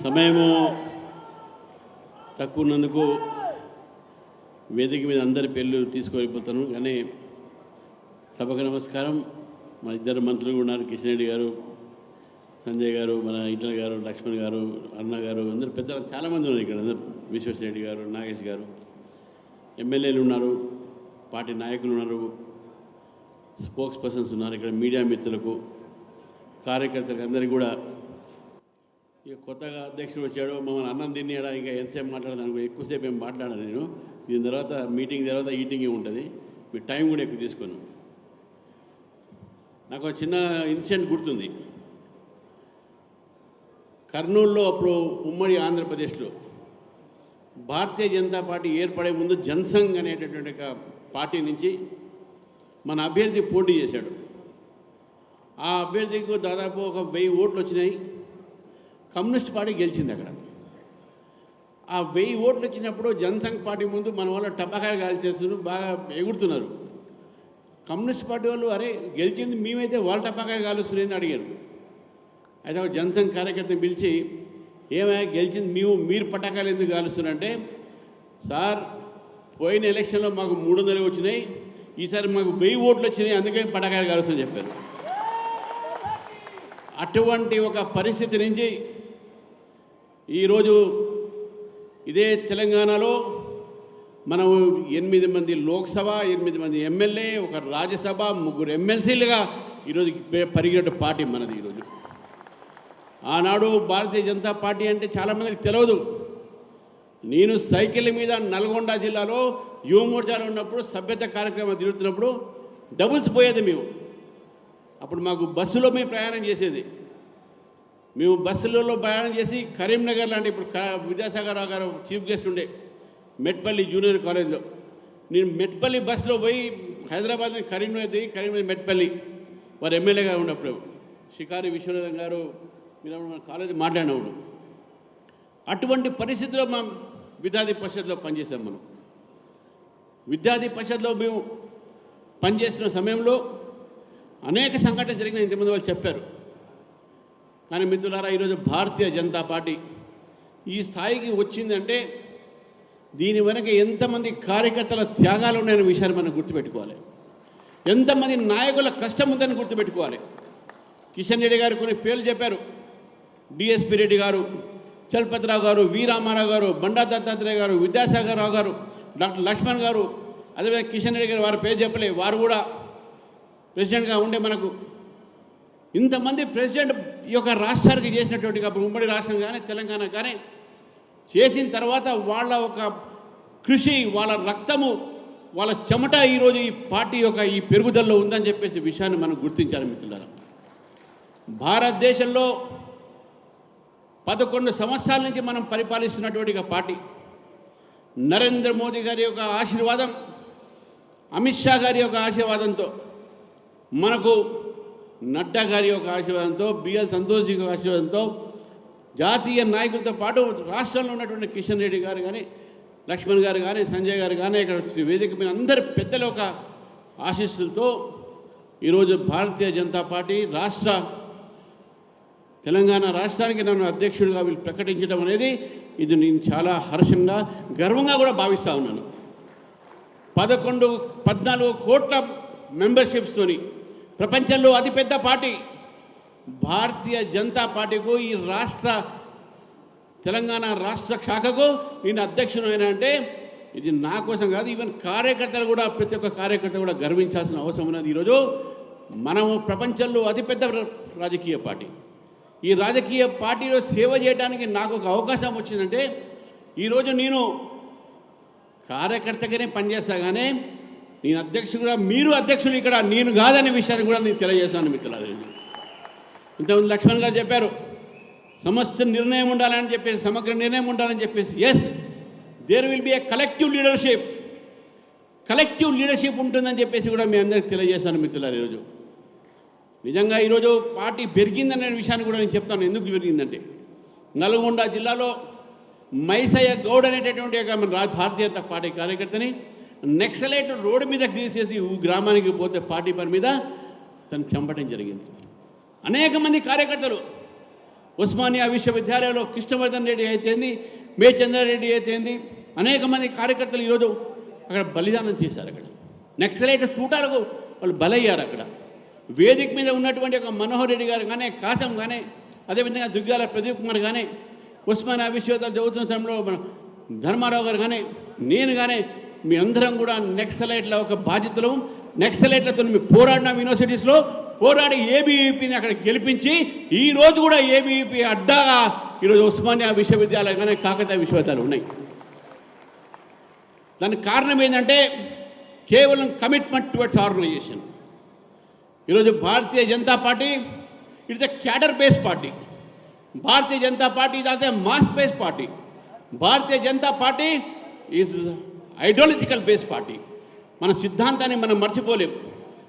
సమయము తక్కువ ఉన్నందుకు వేదిక మీద అందరి పేర్లు తీసుకువెళ్ళిపోతాను. కానీ సభకు నమస్కారం. మా ఇద్దరు మంత్రులు ఉన్నారు, కిషన్ రెడ్డి గారు, సంజయ్ గారు, మన ఈటల గారు, లక్ష్మణ్ గారు, అన్న గారు, అందరు పెద్దలు చాలామంది ఉన్నారు ఇక్కడ. అందరు విశ్వేశ్వరరెడ్డి గారు, నాగేష్ గారు, ఎమ్మెల్యేలు ఉన్నారు, పార్టీ నాయకులు ఉన్నారు, స్పోక్స్ పర్సన్స్ ఉన్నారు. ఇక్కడ మీడియా మిత్రులకు, కార్యకర్తలకు అందరికీ కూడా ఇక కొత్తగా అధ్యక్షుడు వచ్చాడు, మమ్మల్ని అన్నం తినేడా ఇంకా ఎంతసేపు మాట్లాడదానికి ఎక్కువసేపు ఏం మాట్లాడాను నేను. దీని తర్వాత మీటింగ్ తర్వాత ఈటింగే ఉంటుంది, మీ టైం కూడా ఎక్కువ తీసుకోను. నాకు ఒక చిన్న ఇన్సిడెంట్ గుర్తుంది. కర్నూలులో అప్పుడు ఉమ్మడి ఆంధ్రప్రదేశ్లో భారతీయ జనతా పార్టీ ఏర్పడే ముందు జనసంఘ్ అనేటటువంటి ఒక పార్టీ నుంచి మన అభ్యర్థి పోటీ చేశాడు. ఆ అభ్యర్థికి దాదాపు ఒక 1000 ఓట్లు వచ్చినాయి. కమ్యూనిస్ట్ పార్టీ గెలిచింది అక్కడ. ఆ 1000 ఓట్లు వచ్చినప్పుడు జనసంఘ్ పార్టీ ముందు మన వాళ్ళు టపాకాయలు కాల్చేస్తున్నారు, బాగా ఎగురుతున్నారు. కమ్యూనిస్ట్ పార్టీ వాళ్ళు అరే గెలిచింది మేమైతే వాళ్ళ టపాకాయలు కాలుస్తున్నారని అడిగారు. అయితే ఒక జనసంఘ్ కార్యకర్తను పిలిచి ఏమైనా గెలిచింది మీరు పటాకాయలు ఎందుకు కాలుస్తున్నారంటే, సార్ పోయిన ఎలక్షన్లో మాకు 300 వచ్చినాయి, ఈసారి మాకు 1000 ఓట్లు వచ్చినాయి, అందుకే పటాకాయలు కాలుస్తుందని చెప్పారు. అటువంటి ఒక పరిస్థితి నుంచి ఈరోజు ఇదే తెలంగాణలో మనం 8 మంది లోక్సభ, 8 మంది ఎమ్మెల్యే, ఒక రాజ్యసభ, 3 ఎమ్మెల్సీలుగా ఈరోజు పరిగినట్టు పార్టీ మనది. ఈరోజు ఆనాడు భారతీయ జనతా పార్టీ అంటే చాలామందికి తెలియదు. నేను సైకిల్ మీద నల్గొండ జిల్లాలో యువమోర్చాలో ఉన్నప్పుడు సభ్యత కార్యక్రమం తిరుగుతున్నప్పుడు డబుల్స్ పోయేది మేము. అప్పుడు మాకు బస్సులో మేము ప్రయాణం చేసేది. మేము బస్సులలో ప్రయాణం చేసి కరీంనగర్ లాంటి, ఇప్పుడు విద్యాసాగర్ రావు గారు చీఫ్ గెస్ట్ ఉండే మెట్పల్లి జూనియర్ కాలేజ్లో, నేను మెట్పల్లి బస్సులో పోయి హైదరాబాద్ నుంచి కరీంనగర్ దిగి కరీంనగర్ మెట్పల్లి వారు ఎమ్మెల్యేగా ఉన్నప్పుడు షికారి విశ్వనాథన్ గారు మీరు మన కాలేజీ మాట్లాడినప్పుడు అటువంటి పరిస్థితిలో మా విద్యార్థి పరిషత్లో పనిచేసాం. మనం విద్యార్థి పరిషత్లో మేము పనిచేస్తున్న సమయంలో అనేక సంఘటనలు జరిగిన ఇంతమంది వాళ్ళు చెప్పారు. కానీ మిత్రులారా, ఈరోజు భారతీయ జనతా పార్టీ ఈ స్థాయికి వచ్చిందంటే దీని వెనక ఎంతమంది కార్యకర్తల త్యాగాలు ఉన్నాయనే విషయాన్ని మనం గుర్తుపెట్టుకోవాలి. ఎంతమంది నాయకుల కష్టం ఉందని గుర్తుపెట్టుకోవాలి. కిషన్ రెడ్డి గారు కొన్ని పేర్లు చెప్పారు. డిఎస్పి రెడ్డి గారు, చలపతిరావు గారు, వి రామారావు గారు, బండా దత్తాత్రేయ గారు, విద్యాసాగర్ రావు గారు, డాక్టర్ లక్ష్మణ్ గారు, అదేవిధంగా కిషన్ రెడ్డి గారు, వారి పేరు చెప్పలే, వారు కూడా ప్రెసిడెంట్గా ఉండే మనకు ఇంతమంది ప్రెసిడెంట్ ఈ యొక్క రాష్ట్రానికి చేసినటువంటి, అప్పుడు ఉమ్మడి రాష్ట్రం కానీ తెలంగాణ కానీ చేసిన తర్వాత వాళ్ళ ఒక కృషి, వాళ్ళ రక్తము, వాళ్ళ చెమట ఈరోజు ఈ పార్టీ యొక్క ఈ పెరుగుదలలో ఉందని చెప్పేసి విషయాన్ని మనం గుర్తించాలి మిత్రులారా. భారతదేశంలో 11 సంవత్సరాల నుంచి మనం పరిపాలిస్తున్నటువంటి ఒక పార్టీ. నరేంద్ర మోదీ గారి యొక్క ఆశీర్వాదం, అమిత్ షా గారి యొక్క ఆశీర్వాదంతో, మనకు నడ్డా గారి యొక్క ఆశీర్వాదంతో, బిఎల్ సంతోష్ యొక్క ఆశీర్వాదంతో, జాతీయ నాయకులతో పాటు రాష్ట్రంలో ఉన్నటువంటి కిషన్ రెడ్డి గారు కానీ, లక్ష్మణ్ గారు కానీ, సంజయ్ గారు కానీ, ఇక్కడ వేదిక మీద అందరి పెద్దల ఒక ఆశీస్సులతో ఈరోజు భారతీయ జనతా పార్టీ తెలంగాణ రాష్ట్రానికి నన్ను అధ్యక్షుడిగా వీళ్ళు ప్రకటించడం అనేది ఇది నేను చాలా హర్షంగా, గర్వంగా కూడా భావిస్తూ ఉన్నాను. 14 కోట్ల మెంబర్షిప్స్తోని ప్రపంచంలో అతిపెద్ద పార్టీ భారతీయ జనతా పార్టీకు, ఈ తెలంగాణ రాష్ట్ర శాఖకు నేను అధ్యక్షుడు అయినా అంటే ఇది నా కోసం కాదు, ఈవెన్ కార్యకర్తలు కూడా, ప్రతి ఒక్క కార్యకర్త కూడా గర్వించాల్సిన అవసరం ఉన్నది. ఈరోజు మనము ప్రపంచంలో అతిపెద్ద రాజకీయ పార్టీ. ఈ రాజకీయ పార్టీలో సేవ చేయడానికి నాకు ఒక అవకాశం వచ్చిందంటే ఈరోజు నేను కార్యకర్తగానే పనిచేస్తా, కానీ నేను అధ్యక్షుడుగా, మీరు అధ్యక్షుడు ఇక్కడ నేను కాదనే విషయాన్ని కూడా నేను తెలియజేస్తాను మిత్రులారా. ఇంతకుముందు లక్ష్మణ్ గారు చెప్పారు సమస్త నిర్ణయం ఉండాలని చెప్పేసి, సమగ్ర నిర్ణయం ఉండాలని చెప్పేసి. Yes, there will be a collective leadership ఉంటుందని చెప్పేసి కూడా మీ అందరికీ తెలియజేస్తాను మిత్రులారా. ఈరోజు నిజంగా ఈరోజు పార్టీ పెరిగిందనే విషయాన్ని కూడా నేను చెప్తాను. ఎందుకు పెరిగిందంటే నల్గొండ జిల్లాలో మైసయ్య గౌడ్ అనేటటువంటి భారతీయ జనతా పార్టీ కార్యకర్తని నెక్సలైట్ రోడ్డు మీదకి తీసేసి గ్రామానికి పోతే పార్టీ పని మీద తను చంపడం జరిగింది. అనేక మంది కార్యకర్తలు ఉస్మానియా విశ్వవిద్యాలయంలో కృష్ణవర్ధన్ రెడ్డి అయితేంది, మేచంద్రారెడ్డి అయితేంది, అనేక మంది కార్యకర్తలు ఈరోజు అక్కడ బలిదానం చేశారు. అక్కడ నక్సలైట్ తూటాలకు వాళ్ళు బలయ్యారు. అక్కడ వేదిక మీద ఉన్నటువంటి ఒక మనోహర్ రెడ్డి గారు కానీ, కాసం కానీ, అదేవిధంగా దుగ్గాల ప్రదీప్ కుమార్ కానీ, ఉస్మానియా విశ్వవిద్యాలయం చదువుతున్న సమయంలో మన ధర్మారావు గారు కానీ, నేను కానీ, మీ అందరం కూడా నక్సలైట్ల ఒక బాధ్యతలు, నక్సలైట్లతో మేము పోరాడినాం. యూనివర్సిటీస్లో పోరాడి ఏబీవీపీని అక్కడ గెలిపించి ఈరోజు కూడా ఏబీవీపీ అడ్డాగా ఈరోజు ఉస్మానియా విశ్వవిద్యాలయం కానీ, కాకతీయ విశ్వవిద్యాలయం ఉన్నాయి. దానికి కారణం ఏంటంటే కేవలం కమిట్మెంట్ టువర్డ్స్ ఆర్గనైజేషన్. ఈరోజు Bharatiya Janata Party it's a cadre based party. Bharatiya Janata Party is also mass based party. Bharatiya Janata Party is ideological based party. మన సిద్ధాంతాన్ని మనం మర్చిపోలేం,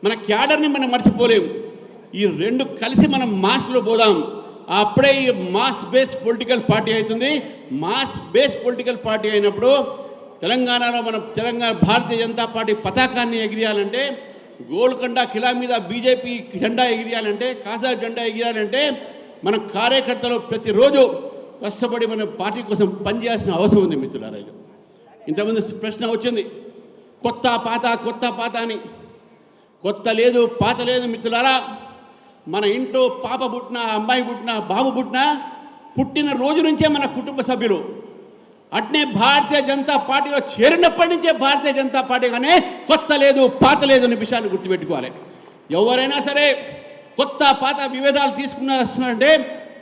మన క్యాడర్ని మనం మర్చిపోలేం. ఈ రెండు కలిసి మనం మాస్లో పోదాం. అప్పుడే ఈ మాస్ బేస్డ్ పొలిటికల్ పార్టీ అవుతుంది. మాస్ బేస్డ్ పొలిటికల్ పార్టీ అయినప్పుడు తెలంగాణలో మనం భారతీయ జనతా పార్టీ పతాకాన్ని ఎగిరేయాలంటే, గోల్కొండ కిలా మీద బీజేపీ జెండా ఎగిరేయాలంటే, కాజా జెండా ఎగిరేయాలంటే మన కార్యకర్తలు ప్రతిరోజు కష్టపడి మన పార్టీ కోసం పనిచేయాల్సిన అవసరం ఉంది మిత్రులారా. ఇంతకుముందు ప్రశ్న వచ్చింది, కొత్త పాత అని. కొత్త లేదు, పాత లేదు మిత్రులారా. మన ఇంట్లో పాప పుట్టినా, అమ్మాయి పుట్టినా, బాబు పుట్టిన రోజు నుంచే మన కుటుంబ సభ్యులు. అట్నే భారతీయ జనతా పార్టీలో చేరినప్పటి నుంచే భారతీయ జనతా పార్టీ కానీ కొత్త లేదు, పాత లేదు అనే విషయాన్ని గుర్తుపెట్టుకోవాలి. ఎవరైనా సరే కొత్త పాత విభేదాలు తీసుకున్నారంటే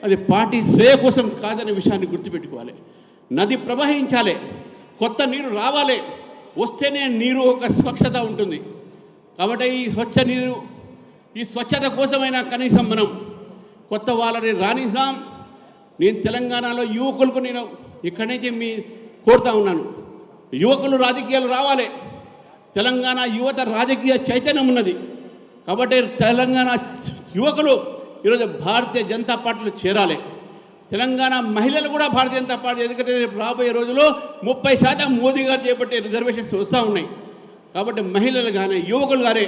అది పార్టీ శ్రేయ కోసం కాదనే విషయాన్ని గుర్తుపెట్టుకోవాలి. నది ప్రవహించాలి, కొత్త నీరు రావాలి, వస్తేనే నీరు ఒక స్వచ్ఛత ఉంటుంది. కాబట్టి ఈ స్వచ్ఛ నీరు, ఈ స్వచ్ఛత కోసమైనా కనీసం మనం కొత్త వాళ్ళని రాణిస్తాం. నేను తెలంగాణలో యువకులకు నేను ఇక్కడి నుంచి కోరుతా ఉన్నాను, యువకులు రాజకీయాలు రావాలి. తెలంగాణ యువత రాజకీయ చైతన్యం ఉన్నది. కాబట్టి తెలంగాణ యువకులు ఈరోజు భారతీయ జనతా పార్టీలో చేరాలి. తెలంగాణ మహిళలు కూడా భారతీయ జనతా పార్టీ, ఎందుకంటే రాబోయే రోజుల్లో 30% మోదీ గారు చేపట్టే రిజర్వేషన్స్ వస్తూ ఉన్నాయి. కాబట్టి మహిళలు కానీ, యువకులు కానీ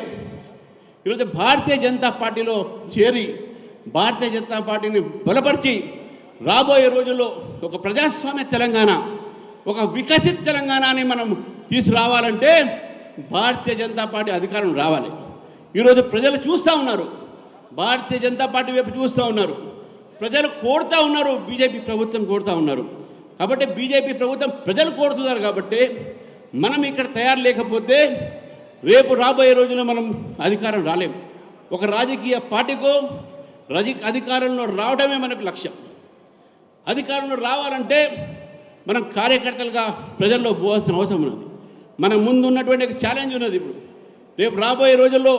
ఈరోజు భారతీయ జనతా పార్టీలో చేరి భారతీయ జనతా పార్టీని బలపరిచి రాబోయే రోజుల్లో ఒక ప్రజాస్వామ్య తెలంగాణ, ఒక వికసిత తెలంగాణని మనం తీసుకురావాలంటే భారతీయ జనతా పార్టీ అధికారం రావాలి. ఈరోజు ప్రజలు చూస్తూ ఉన్నారు, భారతీయ జనతా పార్టీ వైపు చూస్తూ ఉన్నారు, ప్రజలు కోరుతూ ఉన్నారు, బీజేపీ ప్రభుత్వం కోరుతూ ఉన్నారు. కాబట్టి బీజేపీ ప్రభుత్వం ప్రజలు కోరుతున్నారు. కాబట్టి మనం ఇక్కడ తయారు లేకపోతే రేపు రాబోయే రోజుల్లో మనం అధికారం రాలేం. ఒక రాజకీయ పార్టీకో అధికారంలో రావడమే మనకు లక్ష్యం. అధికారంలో రావాలంటే మనం కార్యకర్తలుగా ప్రజల్లో పోవాల్సిన అవసరం ఉన్నది. మన ముందు ఉన్నటువంటి ఛాలెంజ్ ఉన్నది. ఇప్పుడు రేపు రాబోయే రోజుల్లో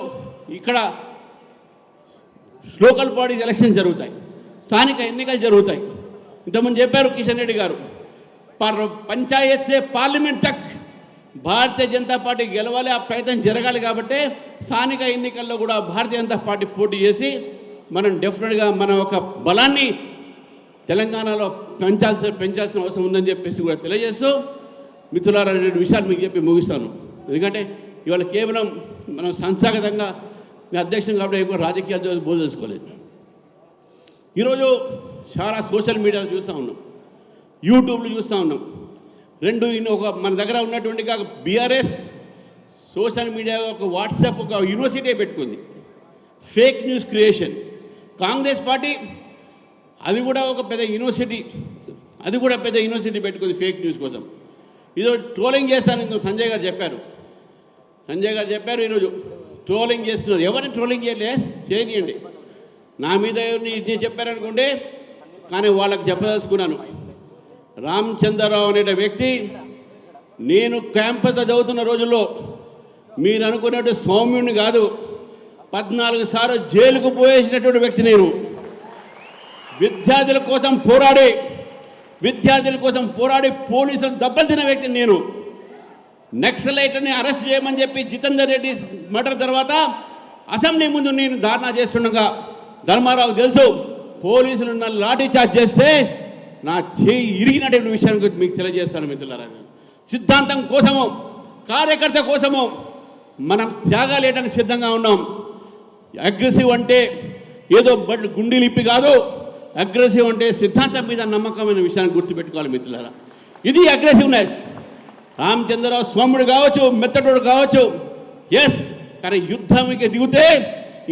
ఇక్కడ లోకల్ బాడీస్ ఎలక్షన్ జరుగుతాయి, స్థానిక ఎన్నికలు జరుగుతాయి. ఇంతకుముందు చెప్పారు కిషన్ రెడ్డి గారు, పంచాయత్ సే పార్లమెంట్ తక్ భారతీయ జనతా పార్టీ గెలవాలి, ఆ ప్రయత్నం జరగాలి. కాబట్టి స్థానిక ఎన్నికల్లో కూడా భారతీయ జనతా పార్టీ పోటీ చేసి మనం డెఫినెట్గా మన ఒక బలాన్ని తెలంగాణలో పెంచాల్సిన అవసరం ఉందని చెప్పేసి కూడా తెలియజేస్తూ, మిత్రులారా, 2 విషయాలు మీకు చెప్పి ముగిస్తాను. ఎందుకంటే ఇవాళ కేవలం మనం సంస్థాగతంగా నేను అధ్యక్షుడు కాబట్టి ఎక్కువ రాజకీయాలు బోధించుకోలేదు. ఈరోజు చాలా సోషల్ మీడియాలో చూస్తూ ఉన్నాం, యూట్యూబ్లో చూస్తూ ఉన్నాం. ఒక మన దగ్గర ఉన్నటువంటి బీఆర్ఎస్ సోషల్ మీడియా, ఒక వాట్సాప్, ఒక యూనివర్సిటీ పెట్టుకుంది, fake news creation. Congress party అది కూడా ఒక పెద్ద యూనివర్సిటీ, పెట్టుకుంది ఫేక్ న్యూస్ కోసం. ఈరోజు ట్రోలింగ్ చేస్తాను సంజయ్ గారు చెప్పారు. ఈరోజు ట్రోలింగ్ చేస్తున్నారు. ఎవరిని ట్రోలింగ్ చేయనియండి. నా మీద ఎవరిని చెప్పారనుకోండి, కానీ వాళ్ళకి చెప్పదలుచుకున్నాను. రామచంద్రరావు అనే వ్యక్తి నేను క్యాంపస్లో చదువుతున్న రోజుల్లో మీరు అనుకున్నట్టు సౌమ్యుడిని కాదు, 14 సార్లు జైలుకు పోయేసినటువంటి వ్యక్తి నేను. విద్యార్థుల కోసం పోరాడి పోలీసులు దెబ్బలు తిన్న వ్యక్తిని నేను. నక్సలైట్ని అరెస్ట్ చేయమని చెప్పి జితేందర్ రెడ్డి మర్డర్ తర్వాత అసెంబ్లీ ముందు నేను ధారణా చేస్తుండగా ధర్మారావు తెలుసు, పోలీసులు నన్ను లాఠీ చార్జ్ చేస్తే నా చేయి ఇరిగినటువంటి విషయాన్ని గురించి మీకు తెలియజేస్తాను మిత్రులారా. సిద్ధాంతం కోసమో, కార్యకర్త కోసమో మనం త్యాగాలు వేయడానికి సిద్ధంగా ఉన్నాం. అగ్రెసివ్ అంటే ఏదో గుండెలిప్పి కాదు, అగ్రెసివ్ అంటే సిద్ధాంతం మీద నమ్మకమైన విషయాన్ని గుర్తుపెట్టుకోవాలి మిత్రులారా. ఇది అగ్రెసివ్నెస్. రామచంద్రరావు స్వాముడు కావచ్చు, మెత్తడోడు కావచ్చు, ఎస్, కానీ యుద్ధానికి దిగితే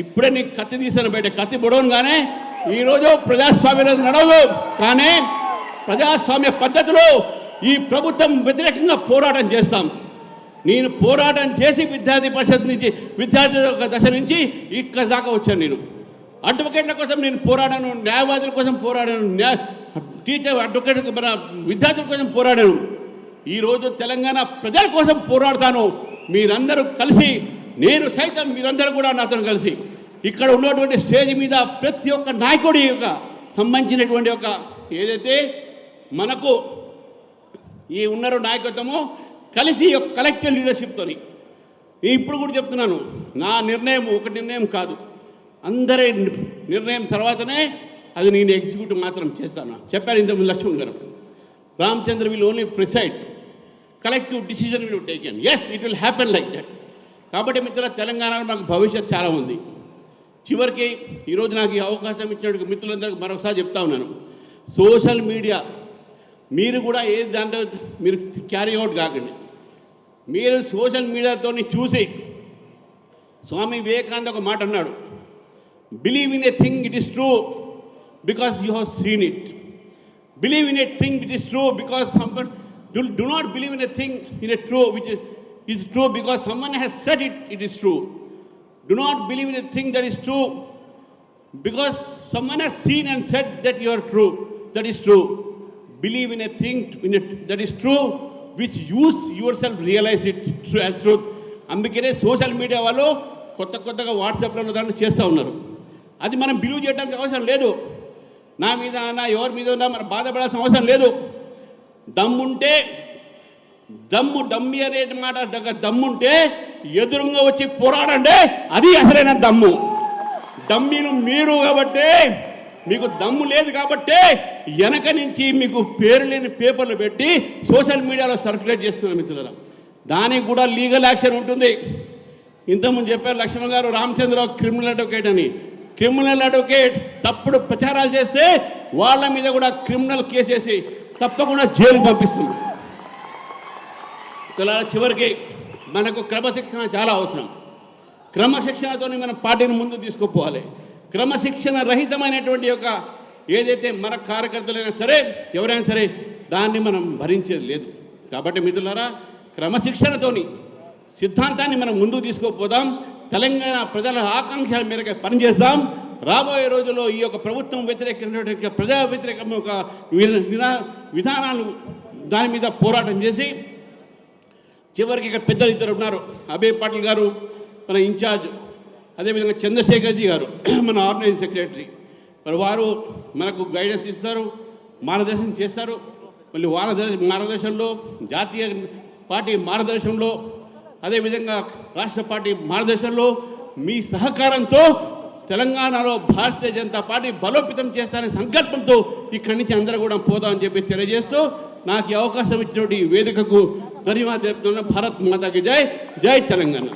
ఇప్పుడే నీకు కత్తి తీసిన బయట కత్తి పొడవగానే ఈరోజు ప్రజాస్వామ్యంలో నడవదు. కానీ ప్రజాస్వామ్య పద్ధతిలో ఈ ప్రభుత్వం వ్యతిరేకంగా పోరాటం చేస్తాం. నేను పోరాటం చేసి విద్యార్థి పరిషత్ నుంచి విద్యార్థి దశ నుంచి ఇక్కడ దాకా వచ్చాను. నేను అడ్వకేట్ల కోసం నేను పోరాడాను, న్యాయవాదుల కోసం పోరాడాను, టీచర్ అడ్వకేట్ మన విద్యార్థుల కోసం పోరాడాను. ఈరోజు తెలంగాణ ప్రజల కోసం పోరాడతాను. మీరందరూ కలిసి, నేను సైతం మీరందరూ కూడా నాతో కలిసి ఇక్కడ ఉన్నటువంటి స్టేజ్ మీద ప్రతి ఒక్క నాయకుడి యొక్క సంబంధించినటువంటి ఒక ఏదైతే మనకు ఈ ఉన్నారో నాయకత్వము కలిసి ఒక కలెక్టివ్ లీడర్షిప్తోని ఇప్పుడు కూడా చెప్తున్నాను, నా నిర్ణయం ఒక నిర్ణయం కాదు, అందరి నిర్ణయం తర్వాతనే అది నేను ఎగ్జిక్యూటివ్ మాత్రం చేస్తాను. చెప్పారు ఇంతకుముందు లక్ష్మణ్ గారు. Ramachandra will only preside, collective decision will taken. Yes, it will happen like that. కాబట్టి మిత్రుల, తెలంగాణలో మనకు భవిష్యత్ చాలా ఉంది. చివరికి ఈరోజు నాకు ఈ అవకాశం ఇచ్చినట్టు మిత్రులందరికీ మరొకసారి చెప్తా ఉన్నాను, సోషల్ మీడియా మీరు కూడా ఏ దాంట్లో మీరు క్యారీ అవుట్ కాకండి. మీరు సోషల్ మీడియాతో చూసి, స్వామి వివేకానంద ఒక మాట అన్నాడు, believe in a thing it is true because you have seen it. Believe in a thing it is true because someone do not believe in a thing in a true which is true because someone has said it is true. Do not believe in a thing that is true because someone has seen and said that you are true, that is true. Believe in a thing that is true which you yourself realize it as truth. అందుకనే social media వాళ్ళు కొత్తగా వాట్సాప్లలో దాన్ని చేస్తూ ఉన్నారు. అది మనం believe చేయడానికి అవసరం లేదు. నా మీద నా ఎవరి మీద ఉన్నా మనం బాధపడాల్సిన అవసరం లేదు. దమ్ముంటే డమ్మి అనే మాట దగ్గర దమ్ముంటే ఎదురుగా వచ్చి పోరాడండి, అది అసలైన దమ్ము. డమ్మీలు మీరు కాబట్టి, మీకు దమ్ము లేదు కాబట్టి వెనక నుంచి మీకు పేరు లేని పేపర్లు పెట్టి సోషల్ మీడియాలో సర్క్యులేట్ చేస్తున్నారు మిత్రులారా. దానికి కూడా లీగల్ యాక్షన్ ఉంటుంది. ఇంతకుముందు చెప్పారు లక్ష్మణ్ గారు, రామచంద్రరావు క్రిమినల్ అడ్వకేట్ అని. క్రిమినల్ అడ్వకేట్ తప్పుడు ప్రచారాలు చేస్తే వాళ్ళ మీద కూడా క్రిమినల్ కేసు వేసి తప్పకుండా జైలు పంపిస్తుంది. చివరికి మనకు క్రమశిక్షణ చాలా అవసరం. క్రమశిక్షణతో మనం పార్టీని ముందు తీసుకుపోవాలి. క్రమశిక్షణ రహితమైనటువంటి యొక్క ఏదైతే మన కార్యకర్తలైనా సరే ఎవరైనా సరే దాన్ని మనం భరించేది లేదు. కాబట్టి మిత్రులారా, క్రమశిక్షణతోని సిద్ధాంతాన్ని మనం ముందుకు తీసుకుపోదాం. తెలంగాణ ప్రజల ఆకాంక్షల మేరకు పనిచేద్దాం. రాబోయే రోజుల్లో ఈ యొక్క ప్రభుత్వం వ్యతిరేకమైనటువంటి ప్రజా వ్యతిరేక ఒక విధానాలు దాని మీద పోరాటం చేసి చివరికి ఇక్కడ పెద్దలు ఇద్దరు ఉన్నారు, అభయ్ పాటిల్ గారు మన ఇన్ఛార్జ్, అదేవిధంగా చంద్రశేఖర్జీ గారు మన ఆర్గనైజింగ్ సెక్రటరీ. మరి వారు మనకు గైడెన్స్ ఇస్తారు, మార్గదర్శనం చేస్తారు. మళ్ళీ మార్గదర్శనంలో జాతీయ పార్టీ మార్గదర్శనంలో అదేవిధంగా రాష్ట్ర పార్టీ మార్గదర్శనంలో మీ సహకారంతో తెలంగాణలో భారతీయ జనతా పార్టీ బలోపేతం చేస్తారనే సంకల్పంతో ఇక్కడి నుంచి అందరూ కూడా పోదామని చెప్పి తెలియజేస్తూ నాకు ఈ అవకాశం ఇచ్చినటువంటి వేదికకు ధన్యవాదాలు చెప్తున్నా. భారత్ మాతాకి జై, జై తెలంగాణ.